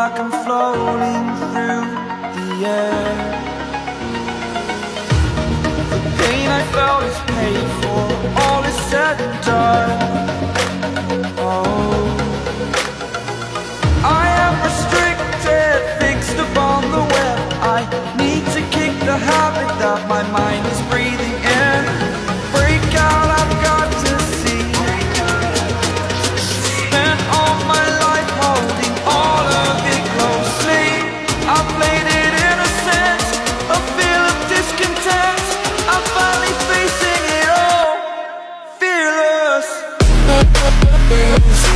like I'm floating through the air. The pain I felt is paid for, all is said and done. Oh, I am restricted, fixed upon the web. I need to kick the habit that my mind is breathing in. Break out, I've got to see. Spent all my life holding all of it closely. I played it innocent, a feel of discontent. I'm finally facing it all, fearless. Fearless.